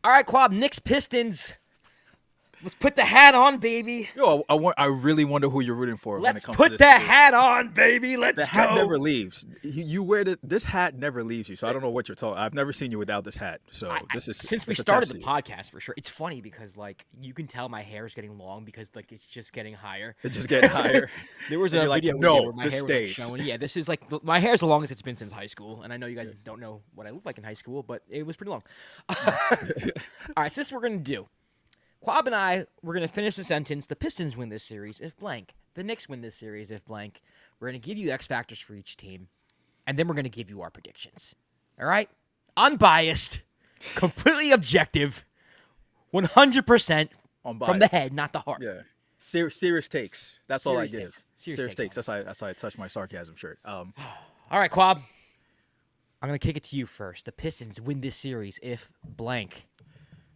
All right, Kwab, Knicks-Pistons. Let's put the hat on, baby. Yo, I really wonder who you're rooting for when it Let's comes to put this the series. hat on, baby. Let's The hat go. never leaves. You wear this hat never leaves you. So I don't know what you're talking. I've never seen you without this hat. So this is Since we it's started the attached to you. podcast, for sure. It's funny because, like, you can tell my hair is getting long because, like, it's just getting higher. It's just getting higher. There was And a you're like, video we "No, did where my this hair was, like, stays." showing. Yeah, this is, like, my hair is the longest it's been since high school. And I know you guys don't know what I looked like in high school, but it was pretty long. All right, so this is what we're going to do. Kwab and I, we're going to finish the sentence. The Pistons win this series if blank. The Knicks win this series if blank. We're going to give you X factors for each team. And then we're going to give you our predictions. All right? Unbiased, completely objective, 100% from the head, not the heart. Yeah. Serious takes. That's all I Serious give. takes. Serious takes. That's how I touch my sarcasm shirt. All right, Kwab. I'm going to kick it to you first. The Pistons win this series if blank.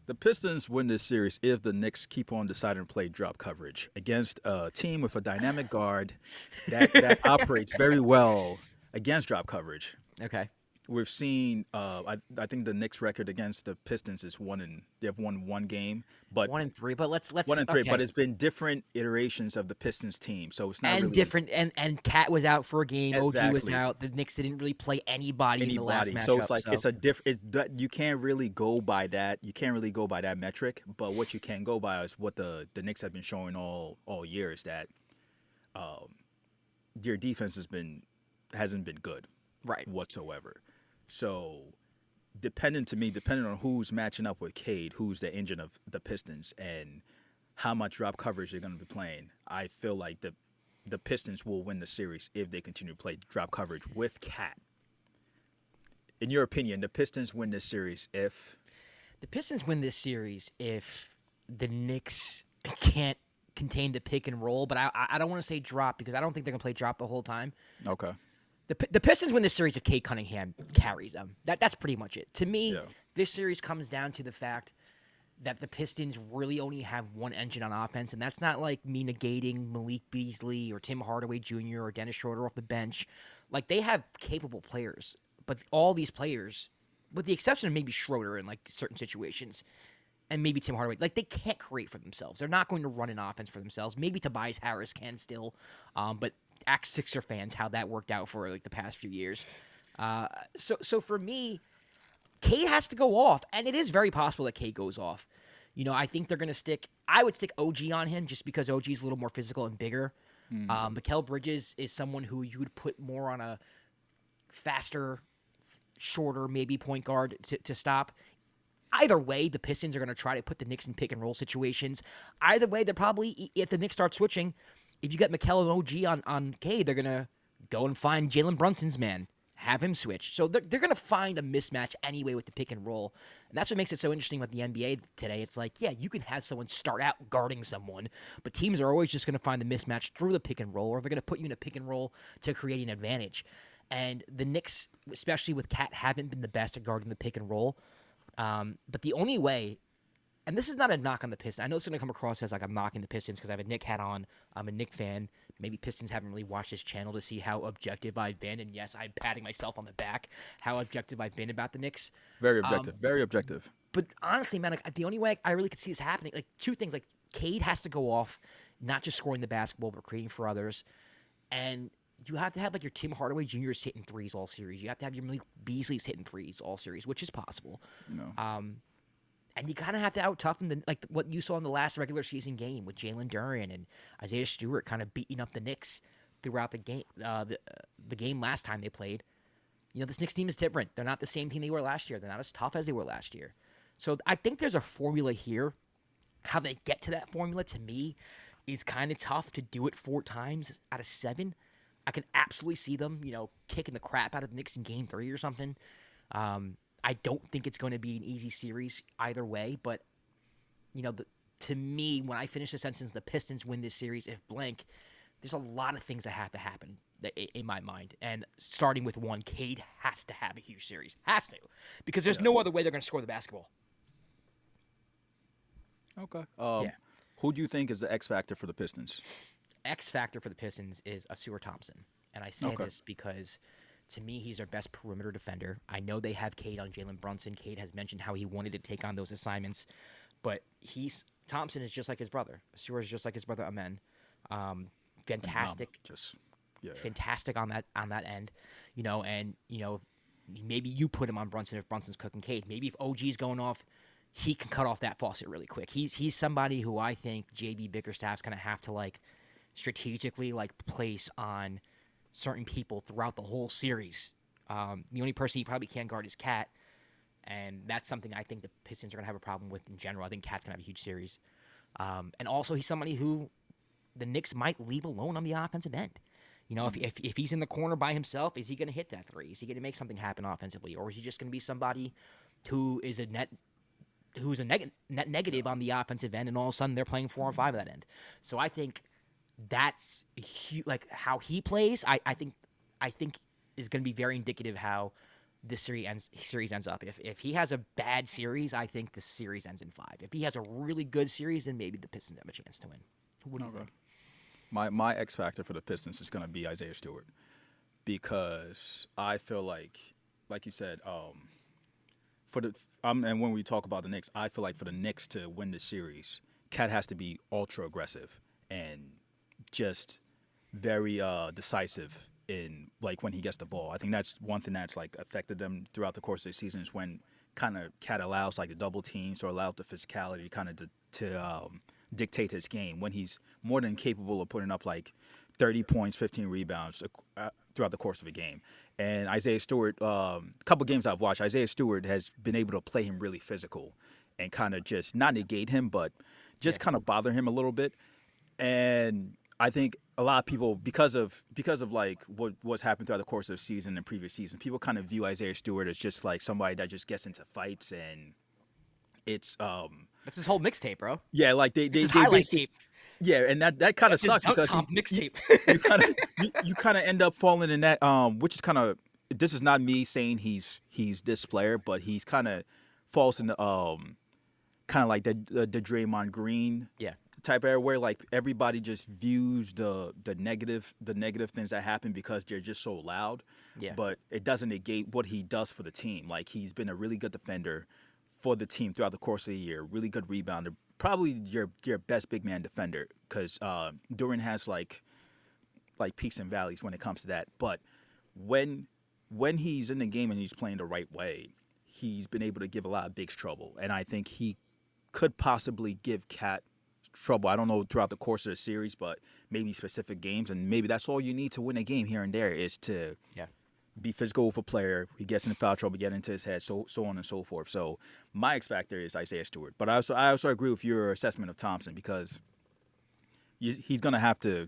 The Pistons win this series if the Knicks keep on deciding to play drop coverage against a team with a dynamic guard that operates very well against drop coverage. Okay. We've seen. I think the Knicks record against the Pistons is they have won one game, but 1-3. But let's 1-3. okay. But it's been different iterations of the Pistons team, so it's not and really different. And Cat was out for a game. OG was Exactly. out. The Knicks didn't really play anybody in the last matchup. So it's like it's a different. You can't really go by that. You can't really go by that metric. But what you can go by is what the Knicks have been showing all year is that their defense hasn't been good right. whatsoever. So depending on who's matching up with Cade, who's the engine of the Pistons, and how much drop coverage they're going to be playing, I feel like the Pistons will win the series if they continue to play drop coverage with Cat. In your opinion, the Pistons win this series if? The Pistons win this series if the Knicks can't contain the pick and roll, but I don't want to say drop because I don't think they're going to play drop the whole time. Okay. The Pistons win this series if Cade Cunningham carries them. That's pretty much it. To me, This series comes down to the fact that the Pistons really only have one engine on offense, and that's not like me negating Malik Beasley or Tim Hardaway Jr. or Dennis Schroeder off the bench. Like, they have capable players, but all these players, with the exception of maybe Schroeder in like certain situations, and maybe Tim Hardaway, like, they can't create for themselves. They're not going to run an offense for themselves. Maybe Tobias Harris can still, but ask Sixer fans how that worked out for like the past few years. So for me, Cade has to go off, and it is very possible that Cade goes off. You know, I think they're going to stick. I would stick OG on him just because OG is a little more physical and bigger. Mikal Bridges is someone who you would put more on a faster, shorter, maybe point guard to stop. Either way, the Pistons are going to try to put the Knicks in pick and roll situations. Either way, they're probably, if the Knicks start switching, if you get Mikal and OG on Cade, they're going to go and find Jalen Brunson's man, have him switch. So they're going to find a mismatch anyway with the pick and roll. And that's what makes it so interesting about the NBA today. It's like, yeah, you can have someone start out guarding someone, but teams are always just going to find the mismatch through the pick and roll, or they're going to put you in a pick and roll to create an advantage. And the Knicks, especially with Cat, haven't been the best at guarding the pick and roll. But the only way, and this is not a knock on the Pistons. I know it's going to come across as like I'm knocking the Pistons because I have a Knick hat on. I'm a Knick fan. Maybe Pistons haven't really watched this channel to see how objective I've been. And yes, I'm patting myself on the back how objective I've been about the Knicks. Very objective. Very objective. But honestly, man, like, the only way I really could see this happening, like two things. Like, Cade has to go off, not just scoring the basketball, but creating for others. And you have to have like your Tim Hardaway Jr.'s hitting threes all series. You have to have your Malik Beasley's hitting threes all series, which is possible. No. And you kind of have to out-toughen like what you saw in the last regular season game with Jalen Duren and Isaiah Stewart kind of beating up the Knicks throughout the game. The game last time they played. You know, this Knicks team is different. They're not the same team they were last year. They're not as tough as they were last year. So I think there's a formula here. How they get to that formula, to me, is kind of tough to do it 4 times out of 7. I can absolutely see them, you know, kicking the crap out of the Knicks in Game 3 or something. I don't think it's going to be an easy series either way, but, you know, to me, when I finish the sentence, the Pistons win this series if blank, there's a lot of things that have to happen in my mind. And starting with one, Cade has to have a huge series. Has to. Because there's no other way they're going to score the basketball. Okay. Who do you think is the X factor for the Pistons? X factor for the Pistons is Asur Thompson. And I say this because To me, he's their best perimeter defender. I know they have Cade on Jalen Brunson. Cade has mentioned how he wanted to take on those assignments, but Thompson is just like his brother. Stewart is just like his brother Amen. Fantastic, fantastic on that end, and maybe you put him on Brunson if Brunson's cooking Cade. Maybe if OG's going off, he can cut off that faucet really quick. He's somebody who I think JB Bickerstaff's gonna have to strategically place on certain people throughout the whole series. The only person he probably can't guard is Cat, and that's something I think the Pistons are going to have a problem with in general. I think Cat's going to have a huge series. And also, he's somebody who the Knicks might leave alone on the offensive end. If he's in the corner by himself, is he going to hit that three? Is he going to make something happen offensively? Or is he just going to be somebody who is a net negative on the offensive end, and all of a sudden they're playing 4 and 5 at that end? So I think that's how he plays. I think is going to be very indicative how this series ends up. If he has a bad series, I think the series ends in 5. If he has a really good series, then maybe the Pistons have a chance to win. What do you think? My X factor for the Pistons is going to be Isaiah Stewart, because I feel like you said, and when we talk about the Knicks, I feel like for the Knicks to win the series, Cat has to be ultra aggressive and just very decisive in when he gets the ball. I think that's one thing that's affected them throughout the course of the season, is when kind of Cat allows the double teams or allows the physicality kind of to dictate his game, when he's more than capable of putting up 30 points, 15 rebounds throughout the course of a game. And Isaiah Stewart, a couple games I've watched, Isaiah Stewart has been able to play him really physical and kind of just not negate him, but just kind of bother him a little bit. And I think a lot of people, because of what's happened throughout the course of the season and previous season, people kind of view Isaiah Stewart as just somebody that just gets into fights, and it's that's his whole mixtape, bro. Yeah, they highlight tape. Yeah, and that kind of sucks because mixtape. you kind of end up falling in that, which is kind of, this is not me saying he's this player, but he's kind of falls in the kind of the Draymond Green type area, where everybody just views the negative things that happen because they're just so loud. Yeah. But it doesn't negate what he does for the team. He's been a really good defender for the team throughout the course of the year, really good rebounder, probably your best big man defender, because Duran has peaks and valleys when it comes to that. But when he's in the game and he's playing the right way, he's been able to give a lot of bigs trouble, and I think he could possibly give Cat trouble. I don't know throughout the course of the series, but maybe specific games, and maybe that's all you need to win a game here and there, is to be physical with a player. He gets in foul trouble, get into his head, so on and so forth. So my X factor is Isaiah Stewart, but I also agree with your assessment of Thompson, because he's gonna have to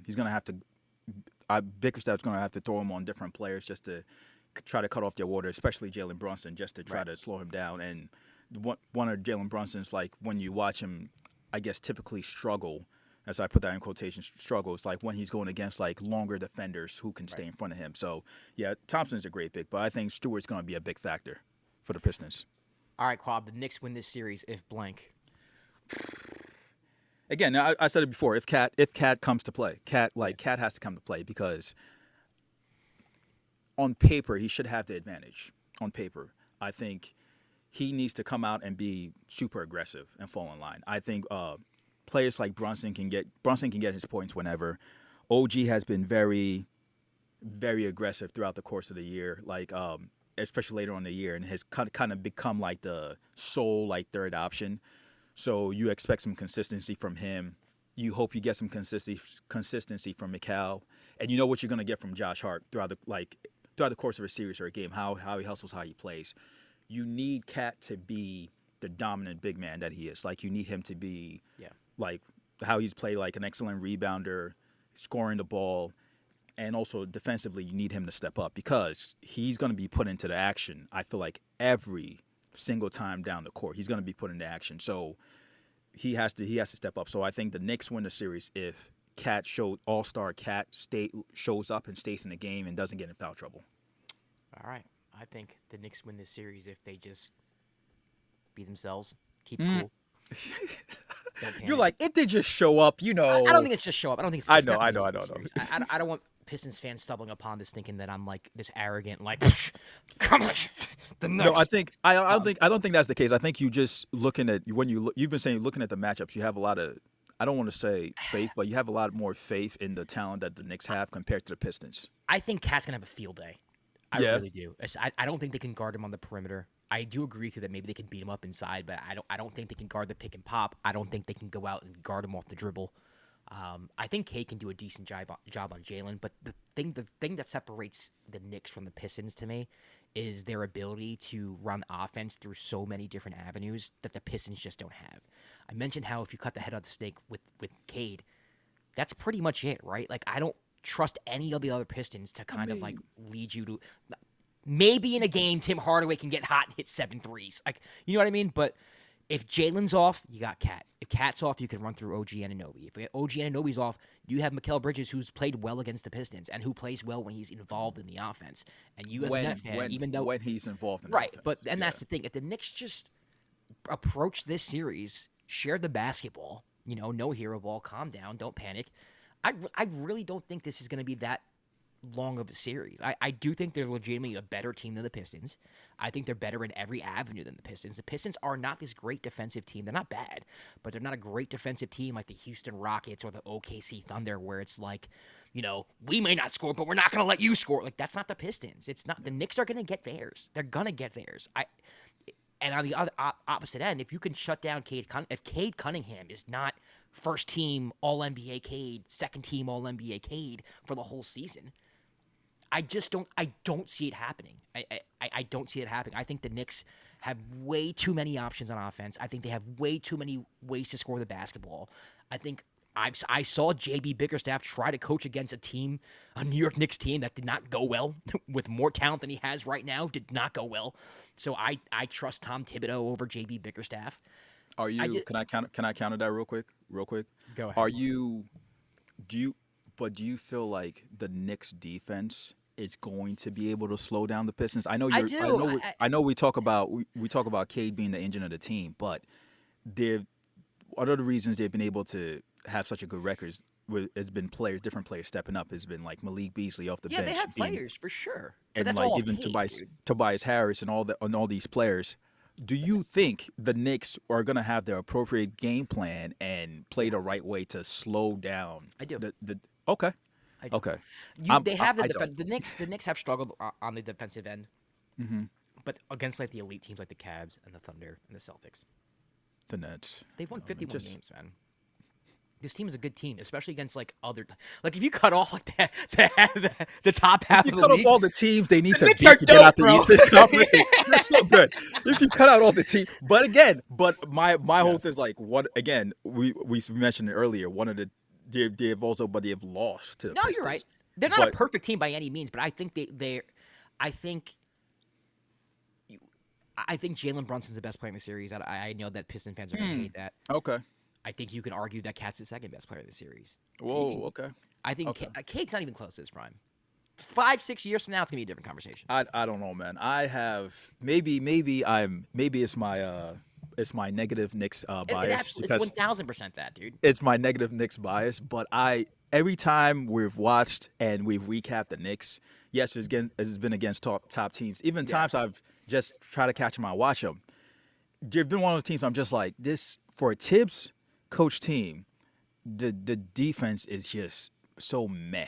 Bickerstaff's gonna have to throw him on different players just to try to cut off their water, especially Jalen Brunson, just to try to slow him down. And one of Jalen Brunson's, when you watch him, I guess, typically struggle, as I put that in quotations, struggles, when he's going against longer defenders who can stay in front of him. So yeah, Thompson's a great pick, but I think Stewart's going to be a big factor for the Pistons. All right, Kwab, the Knicks win this series if blank. Again, I said it before. If Cat comes to play, Cat has to come to play, because on paper he should have the advantage. On paper, I think he needs to come out and be super aggressive and fall in line. I think players like Brunson can get his points whenever. OG has been very, very aggressive throughout the course of the year, especially later on in the year, and has kind of become the sole third option. So you expect some consistency from him. You hope you get some consistency from Mikal, and you know what you're gonna get from Josh Hart throughout the course of a series or a game. How he hustles, how he plays. You need Cat to be the dominant big man that he is. You need him to be how he's played, an excellent rebounder, scoring the ball, and also defensively you need him to step up, because he's going to be put into the action. I feel every single time down the court he's going to be put into action. So he has to step up. So I think the Knicks win the series if All-Star Cat shows up and stays in the game and doesn't get in foul trouble. All right. I think the Knicks win this series if they just be themselves, keep cool. You're if they just show up, I don't think it's just show up. I don't think it's. I know. I don't want Pistons fans stumbling upon this thinking that I'm like this arrogant, like, come on, the Knicks. No, I don't think that's the case. I think you just looking at when you've been saying looking at the matchups, you have a lot of I don't want to say faith, but you have a lot more faith in the talent that the Knicks have compared to the Pistons. I think Cat's gonna have a field day. I really do. I don't think they can guard him on the perimeter. I do agree with you that maybe they can beat him up inside, but I don't think they can guard the pick and pop. I don't think they can go out and guard him off the dribble. I think Cade can do a decent job on Jalen, but the thing that separates the Knicks from the Pistons to me is their ability to run offense through so many different avenues that the Pistons just don't have. I mentioned how if you cut the head of the snake with Cade, that's pretty much it, right? Like, I don't trust any of the other Pistons to kind of like lead you to. Maybe in a game, Tim Hardaway can get hot and hit 7 threes. Like, you know what I mean? But if Jalen's off, you got Cat. If Cat's off, you can run through OG Anunoby. If OG Anunoby's off, you have Mikal Bridges, who's played well against the Pistons and who plays well when he's involved in the offense. And you as a Net fan, even though when he's involved in right, the offense. but that's the thing. If the Knicks just approach this series, share the basketball, no hero ball, calm down, don't panic. I really don't think this is going to be that long of a series. I do think they're legitimately a better team than the Pistons. I think they're better in every avenue than the Pistons. The Pistons are not this great defensive team. They're not bad, but they're not a great defensive team like the Houston Rockets or the OKC Thunder, where it's like, we may not score, but we're not going to let you score. Like, that's not the Pistons. It's not. The Knicks are going to get theirs. They're going to get theirs. And on the other opposite end, if you can shut down if Cade Cunningham is not first team All NBA Cade, second team All NBA Cade for the whole season, I don't see it happening. I don't see it happening. I think the Knicks have way too many options on offense. I think they have way too many ways to score the basketball. I think I saw JB Bickerstaff try to coach against a New York Knicks team that did not go well, with more talent than he has right now, did not go well. So I trust Tom Thibodeau over JB Bickerstaff. Are you? Can I counter that real quick? Go ahead. Do you feel like the Knicks defense is going to be able to slow down the Pistons? I know I know we talk about Cade being the engine of the team, but one of the reasons they've been able to have such a good record has been different players stepping up. Has been like Malik Beasley off the bench. Yeah, they have players for sure. But And that's like all even Cade, Tobias Harris and all these players. Do you think the Knicks are going to have their appropriate game plan and play the right way to slow down? I do. Okay. I do. Okay. They have I the don't. The Knicks have struggled on the defensive end, but against like the elite teams like the Cavs and the Thunder and the Celtics, The Nets. they've won 51 games, man. This team is a good team, especially against like if you cut off like the top half If of you the cut league, off all the teams they need to Knicks beat are to get out dope, the bro. Eastern Conference, they're so good. If you cut out all the teams, but my whole thing is like we mentioned it earlier. One of the they have lost to the no, Pistons. you're right. They're not a perfect team by any means, but I think I think Jalen Brunson's the best player in the series. I know that Piston fans are going to hate that. Okay. I think you can argue that Cat's the second best player of the series. Whoa. Okay. I think Okay. Cade's not even close to his prime. 5-6 years from now, it's gonna be a different conversation. I don't know, man. I have maybe it's my negative Knicks bias. It's 1,000% that, dude. It's my negative Knicks bias, but every time we've watched and we've recapped the Knicks, yes, it's been against top teams. Even times I've just tried to catch them, I watch them. They've been one of those teams I'm just like, this for a Tibbs coach team, the defense is just so meh.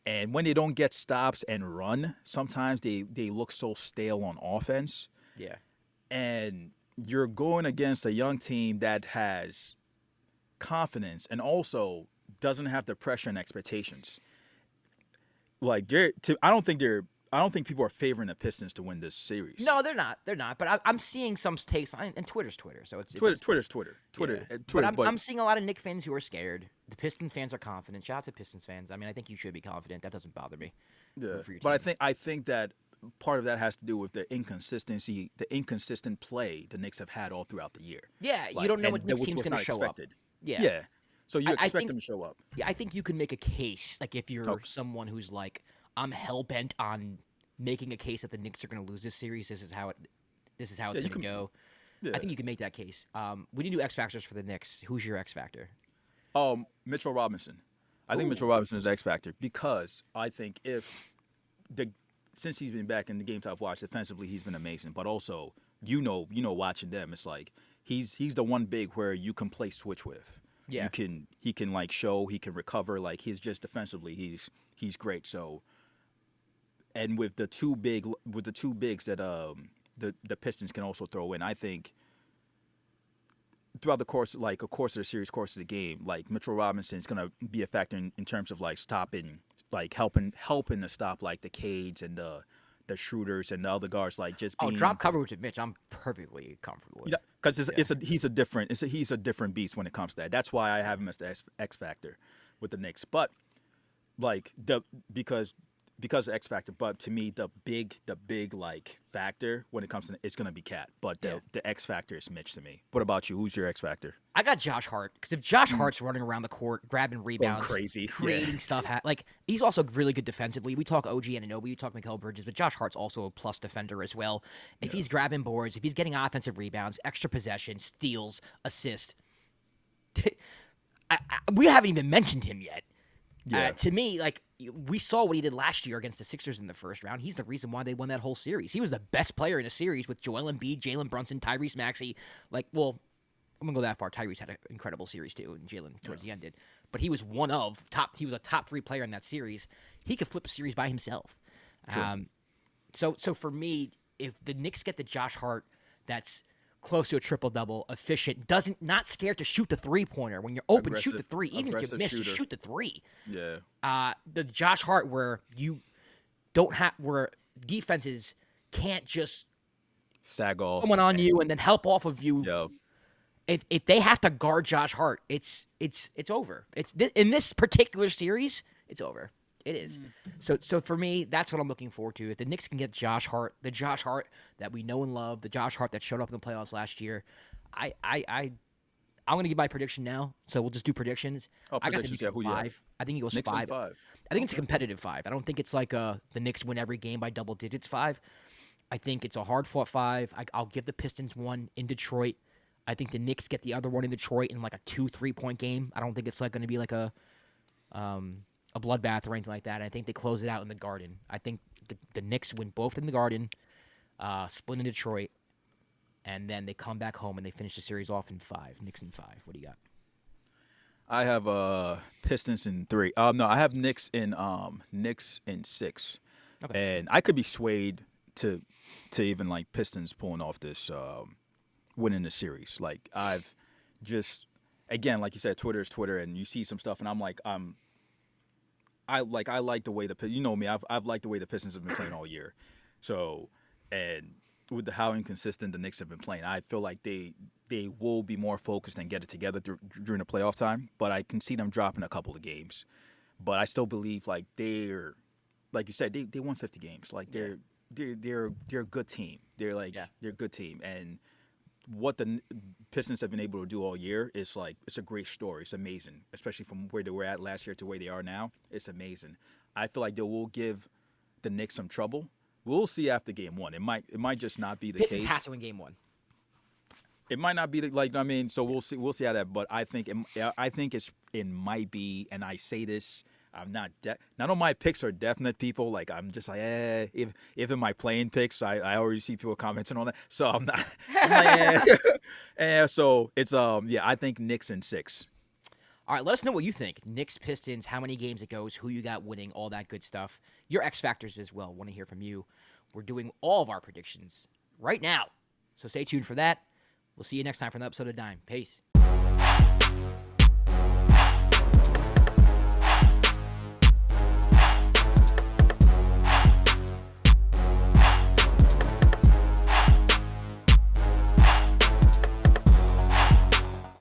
And when they don't get stops and run, sometimes they look so stale on offense. Yeah. And you're going against a young team that has confidence and also doesn't have the pressure and expectations. Like I don't think people are favoring the Pistons to win this series. No, they're not. They're not. But I'm seeing some takes, and Twitter's Twitter. So it's Twitter's Twitter. Yeah. Twitter. But I'm seeing a lot of Knicks fans who are scared. The Piston fans are confident. Shout out to Pistons fans. I mean, I think you should be confident. That doesn't bother me. Yeah. For your But team. I think that part of that has to do with the inconsistency, the inconsistent play the Knicks have had all throughout the year. Yeah, you don't know what Knicks which team's was going to not show expected. up. Yeah. Yeah. So you I expect think- them to show up. Yeah, I think you can make a case. Like if you're someone who's like, I'm hell bent on making a case that the Knicks are going to lose this series. This is how it's going to go. Yeah. I think you can make that case. We need new X factors for the Knicks. Who's your X factor? Mitchell Robinson. I think Mitchell Robinson is X factor because I think since he's been back in the games I've watched defensively, he's been amazing. But also, watching them, it's like he's the one big where you can play switch with. Yeah. He can like show, he can recover. Like he's just defensively, he's great. So, and with the two bigs that the Pistons can also throw in, I think throughout the course of the series, course of the game, like Mitchell Robinson is gonna be a factor in terms of like stopping, like helping to stop like the Cades and the Schroeders and the other guards, like just being, drop coverage with Mitch. I'm perfectly comfortable with. Because he's a different beast when it comes to that. That's why I have him as the X factor with the Knicks. But like because of X factor, but to me the big like factor when it comes to it's gonna be Cat. But the X factor is Mitch to me. What about you? Who's your X factor? I got Josh Hart because if Josh Hart's running around the court, grabbing rebounds, crazy, creating stuff, like he's also really good defensively. We talk OG Anunoby, we talk Mikal Bridges, but Josh Hart's also a plus defender as well. If he's grabbing boards, if he's getting offensive rebounds, extra possession, steals, assist, we haven't even mentioned him yet. Yeah. To me, like we saw what he did last year against the Sixers in the first round. He's the reason why they won that whole series. He was the best player in a series with Joel Embiid, Jalen Brunson, Tyrese Maxey. Like, well, I'm gonna go that far. Tyrese had an incredible series too, and Jalen towards the end did. But he was he was a top 3 player in that series. He could flip a series by himself. So for me, if the Knicks get the Josh Hart that's close to a triple-double, efficient, not scared to shoot the three-pointer. When you're open, shoot the three. Even if you miss, just shoot the three. Yeah. The Josh Hart where where defenses can't just sag off someone on you and then help off of you. Yeah. If they have to guard Josh Hart, it's over. In this particular series, it's over. It is. So for me, that's what I'm looking forward to. If the Knicks can get Josh Hart, the Josh Hart that we know and love, the Josh Hart that showed up in the playoffs last year, I'm going to give my prediction now. So we'll just do predictions. I got the Knicks 5. I think he goes Knicks 5. 5. I think it's a competitive 5. I don't think it's like the Knicks win every game by double digits 5. I think it's a hard-fought 5. I'll give the Pistons 1 in Detroit. I think the Knicks get the other one in Detroit in like a 2-3-point game. I don't think it's like going to be like a bloodbath or anything like that. I think they close it out in the Garden. I think the Knicks win both in the Garden, split in Detroit, and then they come back home and they finish the series off in 5. Knicks in 5. What do you got? I have Pistons in 3. No, I have Knicks in 6. Okay. And I could be swayed to even like Pistons pulling off this winning the series. Like I've just again, like you said, Twitter is Twitter, and you see some stuff, and I'm like, I like the way I've liked the way the Pistons have been playing all year. So, and with how inconsistent the Knicks have been playing, I feel like they will be more focused and get it together during the playoff time. But I can see them dropping a couple of games. But I still believe like they're, like you said, they won 50 games. Like they're a good team. They're a good team, and what the Pistons have been able to do all year is like it's a great story. It's amazing, especially from where they were at last year to where they are now. It's amazing. I feel like they will give the Knicks some trouble. We'll see after game 1. It might just not be the case. Pistons have to win game 1. It might not be so we'll see how that. But I think it might be, and I say this. I'm not none of my picks are definite, people. Like I'm just like, if in my playing picks, I already see people commenting on that. So I'm not. I'm like, so it's I think Knicks in 6. All right, let us know what you think. Knicks, Pistons, how many games it goes, who you got winning, all that good stuff. Your X factors as well. Want to hear from you. We're doing all of our predictions right now, so stay tuned for that. We'll see you next time for another episode of Dime. Peace.